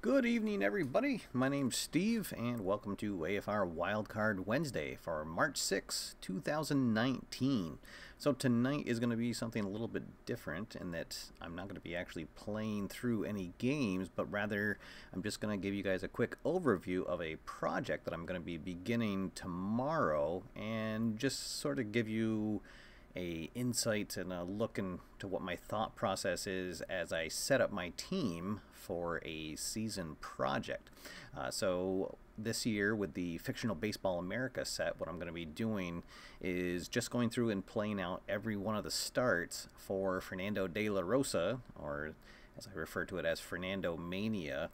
Good evening, everybody. My name's Steve, and welcome to AFR Wildcard Wednesday for March 6, 2019. So tonight is going to be something a little bit different in that I'm not going to be actually playing through any games, but rather I'm just going to give you guys a quick overview of a project that I'm going to be beginning tomorrow and just sort of give you a insight and a look into what my thought process is as I set up my team for a season project. So this year with the Fictional Baseball America set, what I'm going to be doing is just going through and playing out every one of the starts for Fernando De La Rosa, or as I refer to it as Fernando Mania.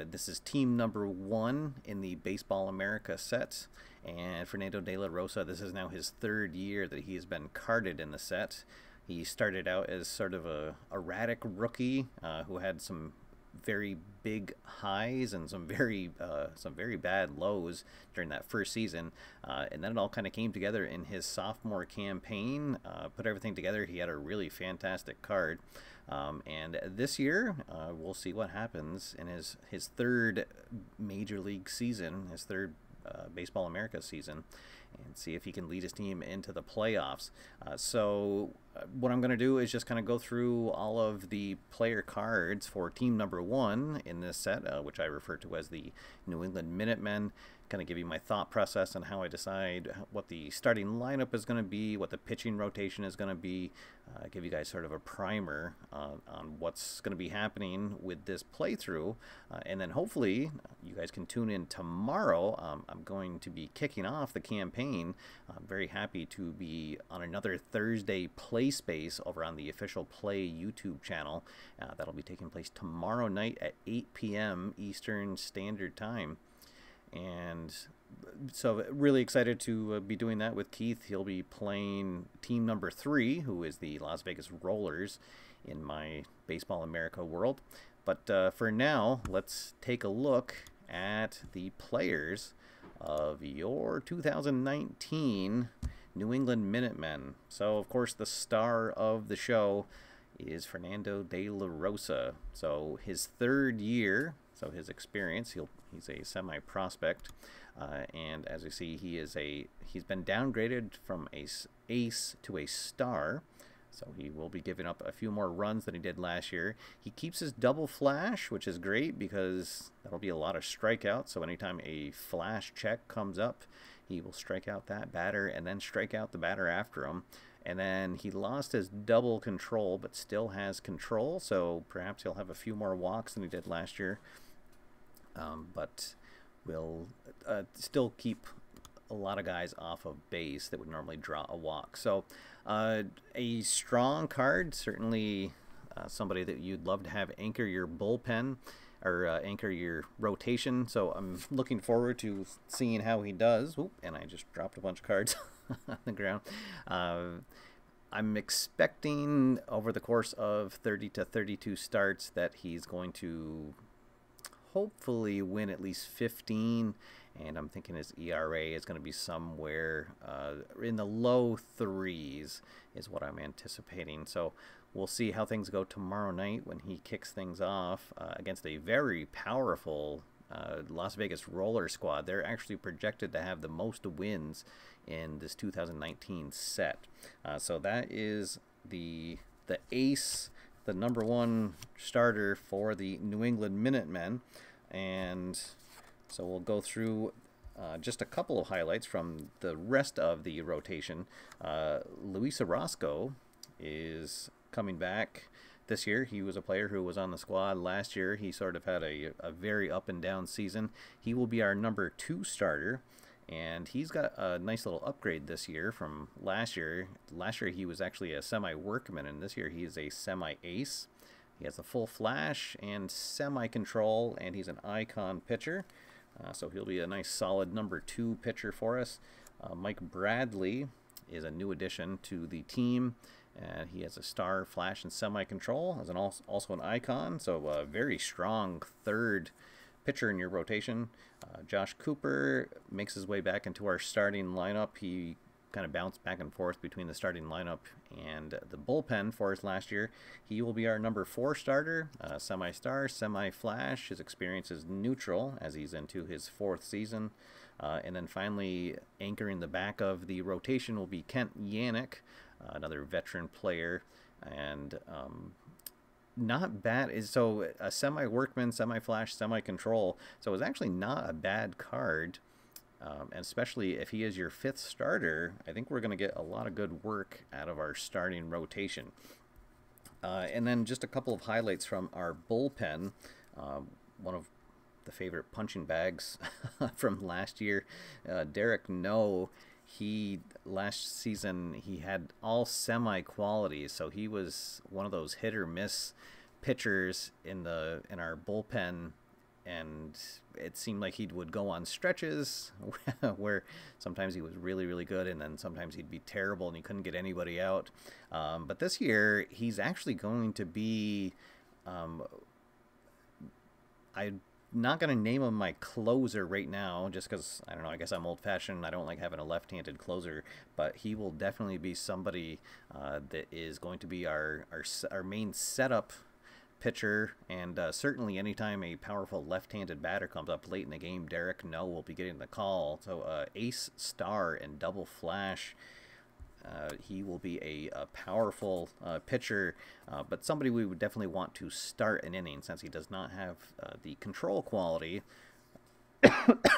This is team number 1 in the Baseball America set, and Fernando De La Rosa, this is now his 3rd year that he has been carded in the set. He started out as sort of a erratic rookie who had some very big highs and some very bad lows during that first season, and then it all kind of came together in his sophomore campaign. Put everything together, he had a really fantastic card. And this year, we'll see what happens in his 3rd major league season, his 3rd Baseball America season, and see if he can lead his team into the playoffs. So what I'm going to do is just kind of go through all of the player cards for team number 1 in this set, which I refer to as the New England Minutemen. Kind of give you my thought process on how I decide what the starting lineup is going to be, what the pitching rotation is going to be, give you guys sort of a primer on what's going to be happening with this playthrough, and then hopefully you guys can tune in tomorrow. I'm going to be kicking off the campaign. I'm very happy to be on another Thursday play space over on the official PLAAY YouTube channel. That'll be taking place tomorrow night at 8 p.m. Eastern Standard Time. And so really excited to be doing that with Keith. He'll be playing team number 3, who is the Las Vegas Rollers in my Baseball America world. But for now, let's take a look at the players of your 2019 New England Minutemen. So, of course, the star of the show is Fernando De La Rosa. So his 3rd year, so his experience, he's a semi-prospect, and as you see, he's been downgraded from a ace to a star, so he will be giving up a few more runs than he did last year. He keeps his double flash, which is great because that'll be a lot of strikeouts, so anytime a flash check comes up, he will strike out that batter and then strike out the batter after him. And then he lost his double control, but still has control, so perhaps he'll have a few more walks than he did last year. But will still keep a lot of guys off of base that would normally draw a walk. So a strong card, certainly somebody that you'd love to have anchor your bullpen or anchor your rotation. So I'm looking forward to seeing how he does. Oop, and I just dropped a bunch of cards on the ground. I'm expecting over the course of 30 to 32 starts that he's going to hopefully win at least 15, and I'm thinking his ERA is going to be somewhere in the low 3s is what I'm anticipating. So we'll see how things go tomorrow night when he kicks things off against a very powerful Las Vegas Roller squad. They're actually projected to have the most wins in this 2019 set. So that is the ace, the number 1 starter for the New England Minutemen. And so we'll go through just a couple of highlights from the rest of the rotation. Luis Orozco is coming back this year. He was a player who was on the squad last year. He sort of had a very up and down season. He will be our number 2 starter, and he's got a nice little upgrade this year from last year. Last year he was actually a semi-workman, and this year he is a semi-ace. He has a full flash and semi-control, and he's an icon pitcher. So he'll be a nice solid number 2 pitcher for us. Mike Bradley is a new addition to the team. He has a star, flash, and semi-control, as also an icon. So a very strong 3rd pitcher in your rotation. Josh Cooper makes his way back into our starting lineup. He kind of bounced back and forth between the starting lineup and the bullpen for us last year. He will be our number 4 starter, semi-star, semi-flash. His experience is neutral as he's into his 4th season. And then finally, anchoring the back of the rotation will be Kent Yannick, another veteran player, and not bad. So a semi-workman, semi-flash, semi-control. So it's actually not a bad card. And especially if he is your 5th starter, I think we're going to get a lot of good work out of our starting rotation. And then just a couple of highlights from our bullpen. One of the favorite punching bags from last year, Derek No. Last season he had all semi qualities, so he was one of those hit or miss pitchers in our bullpen. And it seemed like he would go on stretches where sometimes he was really, really good, and then sometimes he'd be terrible and he couldn't get anybody out. But this year, he's actually going to be... I'm not going to name him my closer right now, just because, I don't know, I guess I'm old-fashioned. I don't like having a left-handed closer, but he will definitely be somebody that is going to be our main setup pitcher, and certainly anytime a powerful left-handed batter comes up late in the game, Derek No will be getting the call. So ace, star, and double flash. He will be a powerful pitcher, but somebody we would definitely want to start an inning, since he does not have the control quality.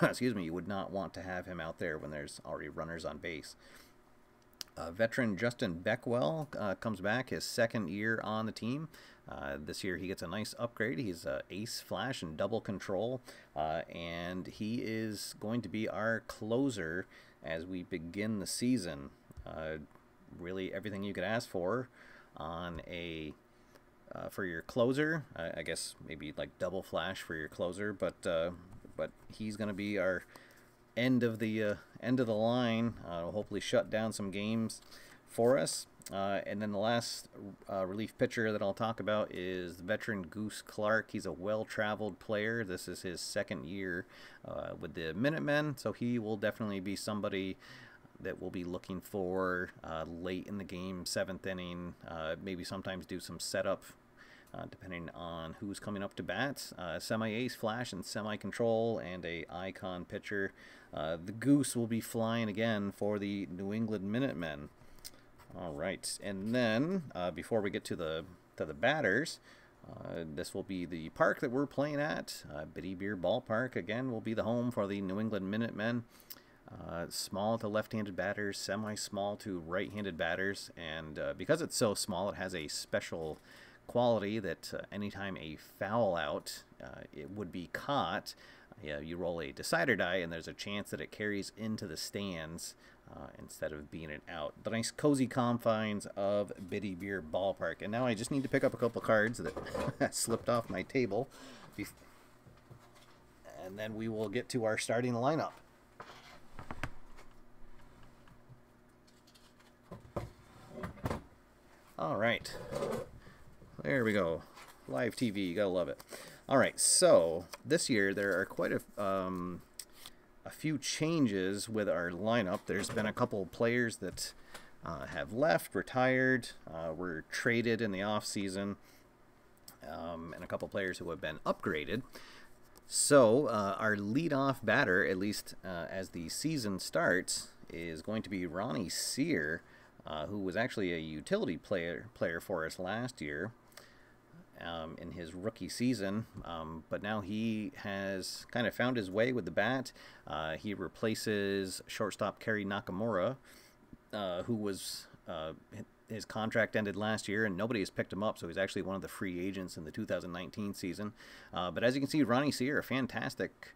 Excuse me, you would not want to have him out there when there's already runners on base. Veteran Justin Beckwell comes back, his 2nd year on the team. This year he gets a nice upgrade. He's ace, flash, and double control, and he is going to be our closer as we begin the season. Really everything you could ask for on for your closer. I guess maybe like double flash for your closer, but he's going to be our end of the line. Hopefully shut down some games for us. And then the last relief pitcher that I'll talk about is the veteran Goose Clark. He's a well-traveled player. This is his 2nd year with the Minutemen, so he will definitely be somebody that we'll be looking for late in the game, 7th inning, maybe sometimes do some setup depending on who's coming up to bat. Semi-ace, flash, and semi-control, and a icon pitcher. The Goose will be flying again for the New England Minutemen. All right, and then before we get to the batters, this will be the park that we're playing at. Biddy Beer Ballpark again will be the home for the New England Minutemen. Small to left-handed batters, semi-small to right-handed batters, and because it's so small, it has a special quality that anytime a foul out it would be caught, you roll a decider die, and there's a chance that it carries into the stands instead of being it out. The nice cozy confines of Biddy Beer Ballpark. And now I just need to pick up a couple cards that slipped off my table, and then we will get to our starting lineup. All right, there we go. Live TV, you gotta love it. All right, so this year there are quite a few changes with our lineup. There's been a couple players that have left, retired, were traded in the off season, and a couple players who have been upgraded. So our leadoff batter, at least as the season starts, is going to be Ronnie Sear, who was actually a utility player for us last year in his rookie season, but now he has kind of found his way with the bat. He replaces shortstop Kerry Nakamura, who was his contract ended last year and nobody has picked him up, so he's actually one of the free agents in the 2019 season. But as you can see, Ronnie Sear, a fantastic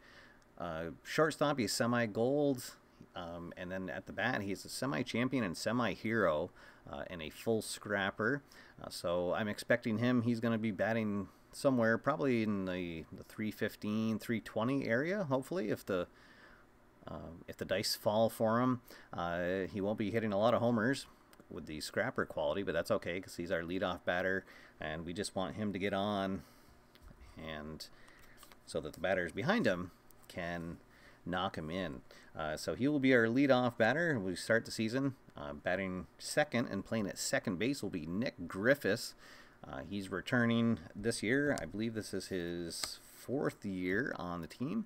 shortstop. He's semi-gold. And then at the bat, he's a semi-champion and semi-hero and a full scrapper. So I'm expecting him. He's going to be batting somewhere probably in the 315, 320 area, hopefully, if the dice fall for him. He won't be hitting a lot of homers with the scrapper quality, but that's okay because he's our leadoff batter, and we just want him to get on, and so that the batters behind him can knock him in. So he will be our leadoff batter. We start the season batting second, and playing at second base will be Nick Griffiths. He's returning this year. I believe this is his 4th year on the team.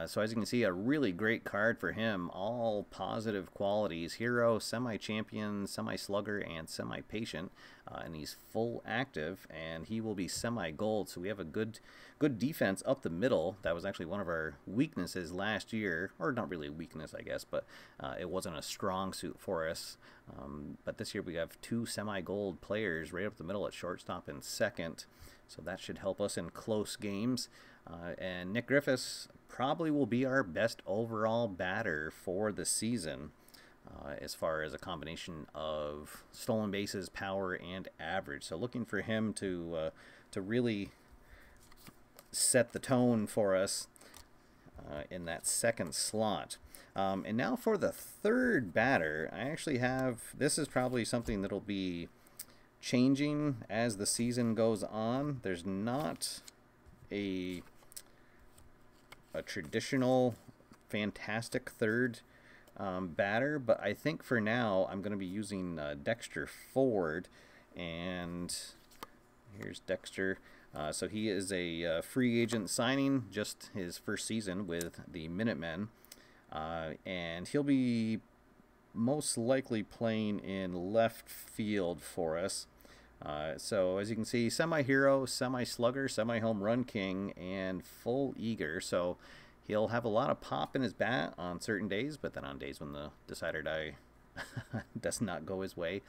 So as you can see, a really great card for him. All positive qualities: hero, semi-champion, semi-slugger, and semi-patient. And he's full active, and he will be semi-gold. So we have a good defense up the middle. That was actually one of our weaknesses last year, or not really a weakness, I guess, but it wasn't a strong suit for us. But this year we have 2 semi-gold players right up the middle at shortstop and second. So that should help us in close games. And Nick Griffiths probably will be our best overall batter for the season, as far as a combination of stolen bases, power, and average. So looking for him to really set the tone for us in that second slot. And now for the third batter, I actually have, this is probably something that'll be changing as the season goes on. There's not a traditional fantastic third batter, but I think for now I'm going to be using Dexter Ford. And here's Dexter. So he is a free agent signing, just his first season with the Minutemen, and he'll be most likely playing in left field for us. So as you can see, semi-hero, semi-slugger, semi-home run king, and full eager. So he'll have a lot of pop in his bat on certain days, but then on days when the decide or die does not go his way,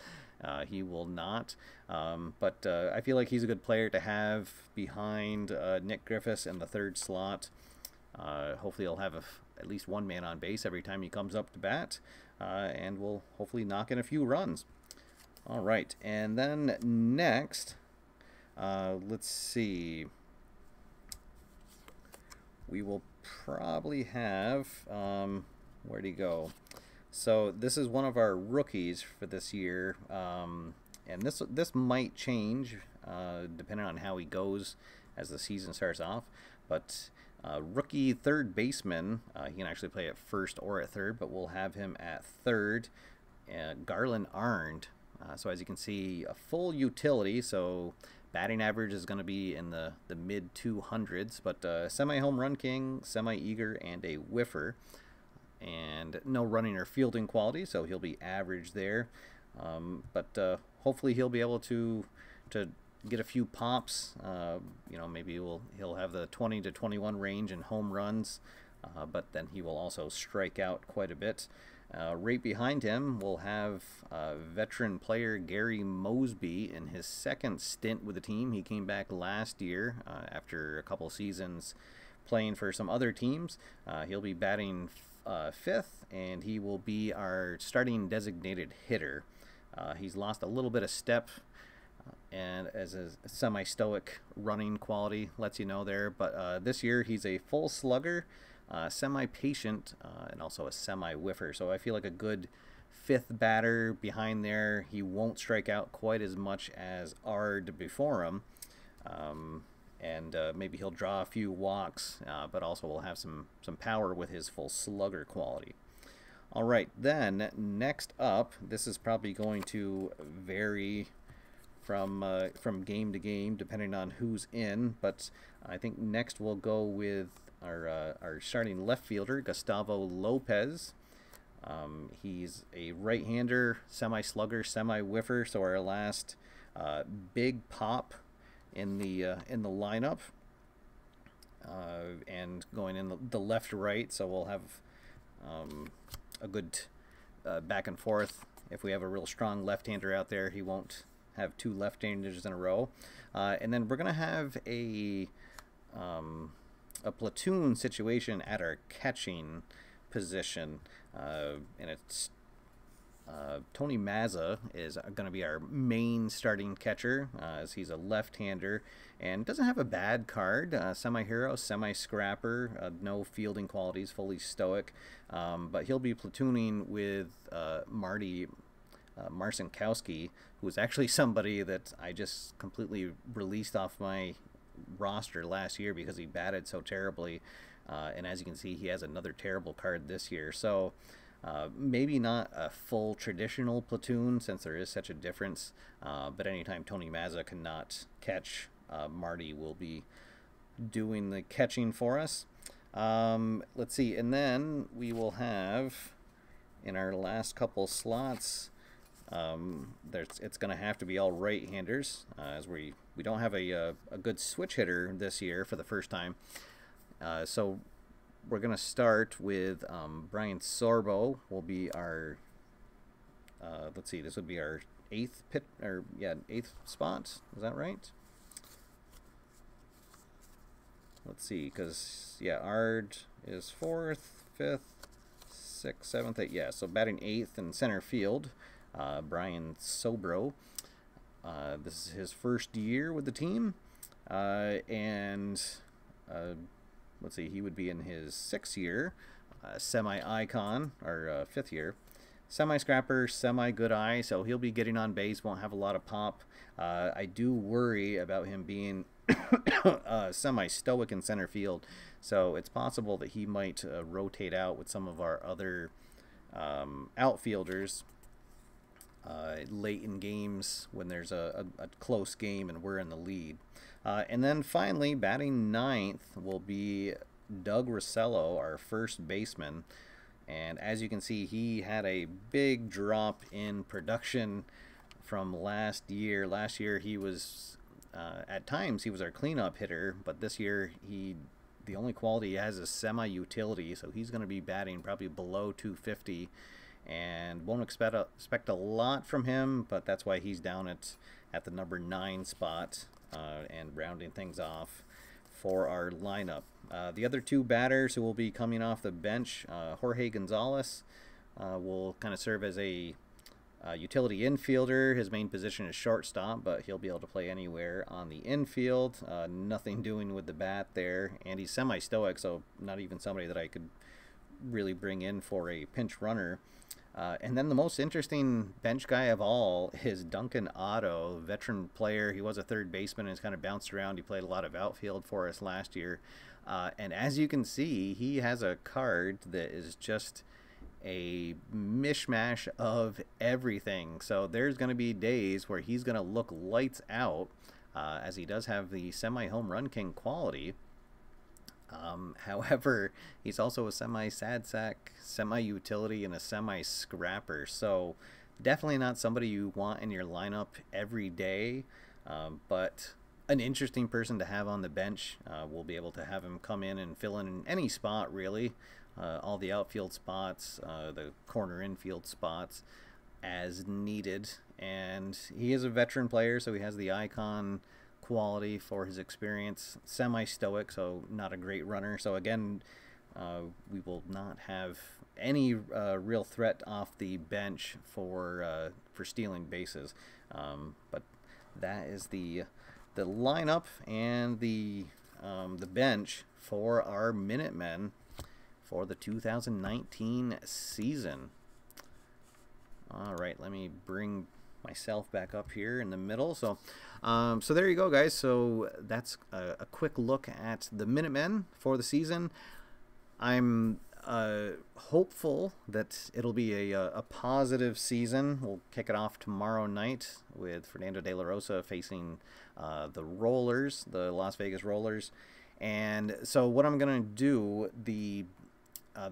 he will not. But I feel like he's a good player to have behind Nick Griffiths in the third slot. Hopefully he'll have at least one man on base every time he comes up to bat, and will hopefully knock in a few runs. All right, and then next, let's see. We will probably have, where'd he go? So this is one of our rookies for this year, and this might change depending on how he goes as the season starts off. But rookie third baseman, he can actually play at first or at third, but we'll have him at third. Garland Arndt. So as you can see, a full utility, so batting average is going to be in the mid 200s, but semi-home run king, semi-eager, and a whiffer. And no running or fielding quality, so he'll be average there. But hopefully he'll be able to get a few pops. You know, maybe he'll have the 20 to 21 range in home runs, but then he will also strike out quite a bit. Right behind him, we'll have veteran player Gary Mosby in his second stint with the team. He came back last year after a couple seasons playing for some other teams. He'll be batting fifth, and he will be our starting designated hitter. He's lost a little bit of step, and as a semi-stoic running quality lets you know there. But this year he's a full slugger, semi-patient, and also a semi-whiffer. So I feel like a good fifth batter behind there. He won't strike out quite as much as Ard before him. And maybe he'll draw a few walks, but also will have some power with his full slugger quality. All right, then next up, this is probably going to vary from game to game depending on who's in, but I think next we'll go with our starting left fielder, Gustavo Lopez. He's a right-hander, semi-slugger, semi-whiffer, so our last big pop in the lineup, and going in the left-right, so we'll have a good back and forth. If we have a real strong left-hander out there, he won't have two left-handers in a row. And then we're gonna have a platoon situation at our catching position, and it's Tony Mazza is going to be our main starting catcher, as he's a left-hander and doesn't have a bad card. Semi-hero, semi-scrapper, no fielding qualities, fully stoic, but he'll be platooning with Marty Marcinkowski, who is actually somebody that I just completely released off my roster last year because he batted so terribly. And as you can see, he has another terrible card this year. So maybe not a full traditional platoon since there is such a difference. But anytime Tony Mazza cannot catch, Marty will be doing the catching for us. Let's see. And then we will have in our last couple slots, it's going to have to be all right-handers, as we don't have a good switch hitter this year for the first time. So we're going to start with Brian Sorbo will be our, let's see, this would be our eighth spot. Is that right? Let's see, because, yeah, Ard is 4th, 5th, 6th, 7th, 8th. Yeah, so batting 8th in center field, Brian Sobro. This is his first year with the team. Let's see, he would be in his 6th year, semi-icon, or 5th year. Semi-scrapper, semi-good eye, so he'll be getting on base, won't have a lot of pop. I do worry about him being semi-stoic in center field, so it's possible that he might rotate out with some of our other outfielders late in games when there's a close game and we're in the lead. And then finally, batting 9th will be Doug Rossello, our first baseman. And as you can see, he had a big drop in production from last year. Last year he was, at times, he was our cleanup hitter, but this year the only quality he has is semi-utility, so he's going to be batting probably below 250, and won't expect a lot from him, but that's why he's down at the number 9 spot, and rounding things off for our lineup. The other two batters who will be coming off the bench, Jorge Gonzalez will kind of serve as a utility infielder. His main position is shortstop, but he'll be able to play anywhere on the infield. Nothing doing with the bat there, and he's semi-stoic, so not even somebody that I could really bring in for a pinch runner. And then the most interesting bench guy of all is Duncan Otto, veteran player. He was a third baseman and has kind of bounced around. He played a lot of outfield for us last year. And as you can see, he has a card that is just a mishmash of everything. So there's going to be days where he's going to look lights out, as he does have the semi-home run king quality. However, he's also a semi-sad sack, semi-utility, and a semi-scrapper. So definitely not somebody you want in your lineup every day, but an interesting person to have on the bench. We'll be able to have him come in and fill in any spot, really. All the outfield spots, the corner infield spots as needed. And he is a veteran player, so he has the icon quality for his experience. Semi-stoic, so not a great runner. So again, we will not have any real threat off the bench for stealing bases. But that is the lineup and the bench for our Minutemen for the 2019 season. All right, let me bring myself back up here in the middle. So so there you go, guys. So that's a quick look at the Minutemen for the season. I'm hopeful that it'll be a positive season. We'll kick it off tomorrow night with Fernando De La Rosa facing the Rollers, the Las Vegas Rollers. And so what I'm going to do, the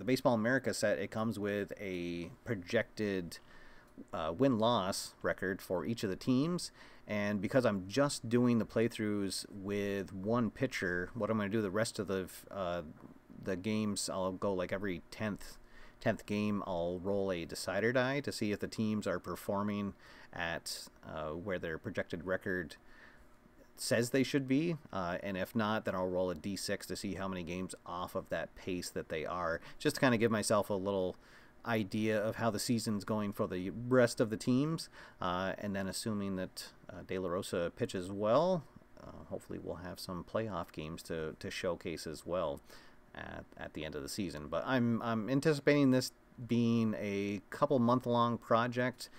Baseball America set, it comes with a projected win-loss record for each of the teams, and because I'm just doing the playthroughs with one pitcher, what I'm going to do the rest of the games, I'll go like every 10th game, I'll roll a decider die to see if the teams are performing at where their projected record says they should be, and if not, then I'll roll a d6 to see how many games off of that pace that they are, just to kind of give myself a little idea of how the season's going for the rest of the teams, and then assuming that De La Rosa pitches well, hopefully we'll have some playoff games to showcase as well at the end of the season. But I'm anticipating this being a couple month-long project.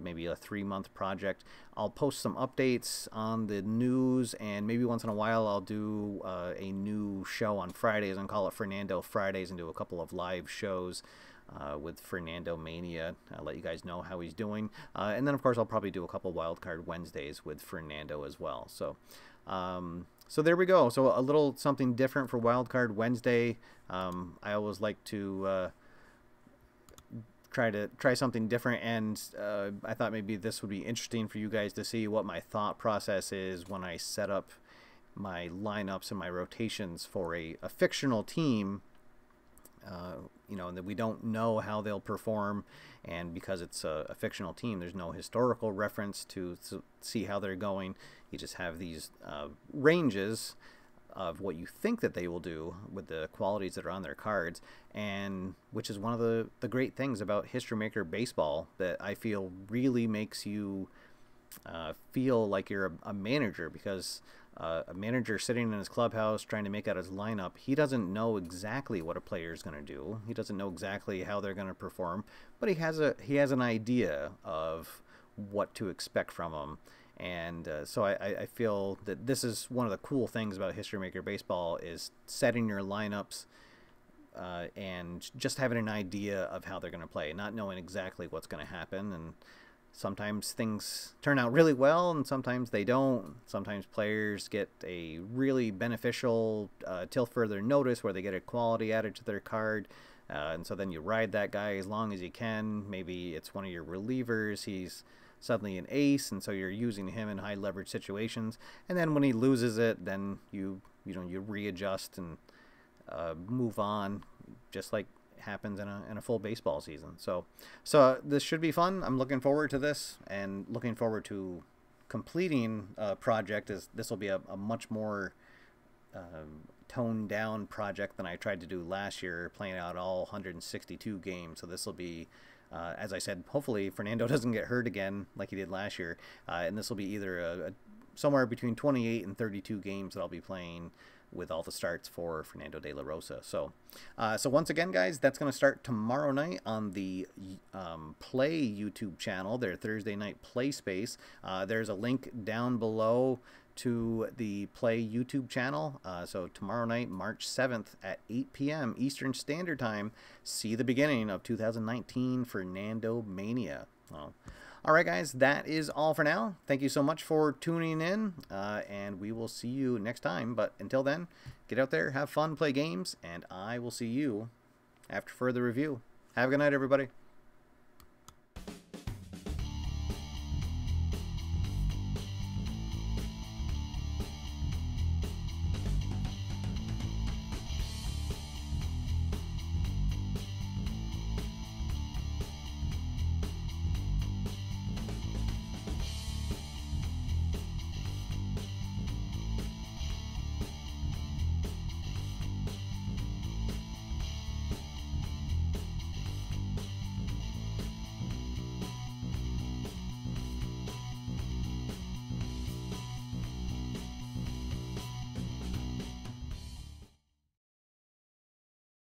maybe a 3-month project. I'll post some updates on the news, and maybe once in a while I'll do a new show on Fridays and call it Fernando Fridays and do a couple of live shows with Fernando Mania. I'll let you guys know how he's doing. And then, of course, I'll probably do a couple Wildcard Wednesdays with Fernando as well. So, so there we go. So a little something different for Wildcard Wednesday. I always like to try something different, and I thought maybe this would be interesting for you guys to see what my thought process is when I set up my lineups and my rotations for a fictional team. You know, and that we don't know how they'll perform, and because it's a fictional team, there's no historical reference to see how they're going. You just have these ranges of what you think that they will do with the qualities that are on their cards, and which is one of the great things about History Maker Baseball that I feel really makes you feel like you're a manager, because a manager sitting in his clubhouse trying to make out his lineup, he doesn't know exactly what a player is going to do. He doesn't know exactly how they're going to perform, but he has an idea of what to expect from them. And so I feel that this is one of the cool things about History Maker Baseball, is setting your lineups and just having an idea of how they're going to play, not knowing exactly what's going to happen. And sometimes things turn out really well, and sometimes they don't. Sometimes players get a really beneficial till further notice where they get a quality added to their card. And so then you ride that guy as long as you can. Maybe it's one of your relievers. He's suddenly an ace, and so you're using him in high leverage situations. And then when he loses it, then you readjust and move on, just like happens in a full baseball season. So this should be fun. I'm looking forward to this, and looking forward to completing a project. This will be a much more toned down project than I tried to do last year, playing out all 162 games. So this will be, as I said, hopefully Fernando doesn't get hurt again like he did last year, and this will be either somewhere between 28 and 32 games that I'll be playing with all the starts for Fernando De La Rosa. So once again, guys, that's going to start tomorrow night on the PLAAY YouTube channel, their Thursday night play space. There's a link down below to the PLAAY YouTube channel. So tomorrow night, March 7th at 8 p.m. Eastern Standard Time, see the beginning of 2019 Fernando Mania. Well, all right, guys, that is all for now. Thank you so much for tuning in, and we will see you next time. But until then, get out there, have fun, play games, and I will see you after further review. Have a good night, everybody.